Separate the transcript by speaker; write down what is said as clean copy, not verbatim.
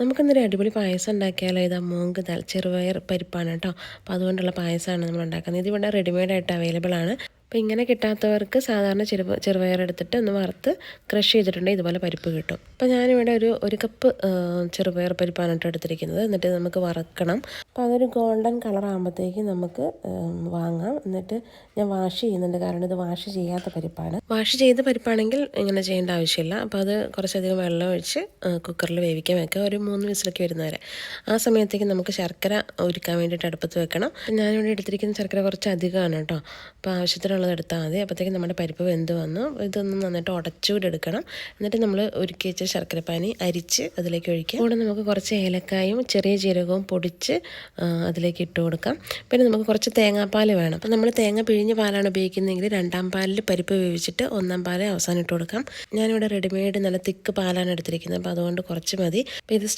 Speaker 1: നമുക്കിന്നൊരു അടിപൊളി പായസം ഉണ്ടാക്കിയാലോ. ഇത് മൂങ്ക് ദാൽ ചെറുപയർ പരിപ്പാണ് കേട്ടോ. അപ്പോൾ അതുകൊണ്ടുള്ള പായസമാണ് നമ്മൾ ഉണ്ടാക്കുന്നത്. ഇതിവിടെ റെഡിമെയ്ഡായിട്ട് അവൈലബിൾ ആണ്. അപ്പോൾ ഇങ്ങനെ കിട്ടാത്തവർക്ക് സാധാരണ ചെറുപയർ എടുത്തിട്ട് ഒന്ന് വറുത്ത് ക്രഷ് ചെയ്തിട്ടുണ്ടെങ്കിൽ ഇതുപോലെ പരിപ്പ് കിട്ടും. അപ്പോൾ ഞാനിവിടെ ഒരു കപ്പ് ചെറുപയർ പരിപ്പാണ് കേട്ടോ എടുത്തിരിക്കുന്നത്. എന്നിട്ട് നമുക്ക് വറക്കണം. അപ്പോൾ അതൊരു ഗോൾഡൻ കളർ ആകുമ്പോഴത്തേക്കും നമുക്ക് വാങ്ങാം. എന്നിട്ട് ഞാൻ വാഷ് ചെയ്യുന്നുണ്ട്, കാരണം ഇത് വാഷ് ചെയ്യാത്ത പരിപ്പാണ്. വാഷ് ചെയ്ത പരിപ്പാണെങ്കിൽ ഇങ്ങനെ ചെയ്യേണ്ട ആവശ്യമില്ല. അപ്പോൾ അത് കുറച്ചധികം വെള്ളം ഒഴിച്ച് കുക്കറിൽ വേവിക്കാൻ വെക്കുക, ഒരു 3 വിസിലൊക്കെ വരുന്നവരെ. ആ സമയത്തേക്ക് നമുക്ക് ശർക്കര ഒരുക്കാൻ വേണ്ടിയിട്ട് അടുപ്പത്ത് വെക്കണം. ഞാനിവിടെ എടുത്തിരിക്കുന്ന ശർക്കര കുറച്ച് അധികമാണ് കേട്ടോ. അപ്പോൾ ആവശ്യത്തിനുള്ളത് എടുത്താൽ മതി. അപ്പോഴത്തേക്കും നമ്മുടെ പരിപ്പ് വെന്ത് വന്നു. ഇതൊന്ന് നന്നായിട്ട് ഉടച്ചുകൂടി എടുക്കണം. എന്നിട്ട് നമ്മൾ ഒരുക്കി വെച്ച ശർക്കരപ്പാനി അരിച്ച് അതിലേക്ക് ഒഴിക്കുക. കൂടെ നമുക്ക് കുറച്ച് ഏലക്കായും ചെറിയ ജീരകവും പൊടിച്ച് അതിലേക്ക് ഇട്ട് കൊടുക്കാം. പിന്നെ നമുക്ക് കുറച്ച് തേങ്ങാപ്പാൽ വേണം. അപ്പോൾ നമ്മൾ തേങ്ങ പിഴിഞ്ഞ് പാലാണ് ഉപയോഗിക്കുന്നതെങ്കിൽ 2ാം പാലിൽ പരിപ്പ് വേവിച്ചിട്ട് 1ാം പാൽ അവസാനം ഇട്ട് കൊടുക്കാം. ഞാനിവിടെ റെഡിമെയ്ഡ് നല്ല തിക്ക് പാലാണ് എടുത്തിരിക്കുന്നത്. അപ്പോൾ അതുകൊണ്ട് കുറച്ച് മതി. അപ്പോൾ ഇത്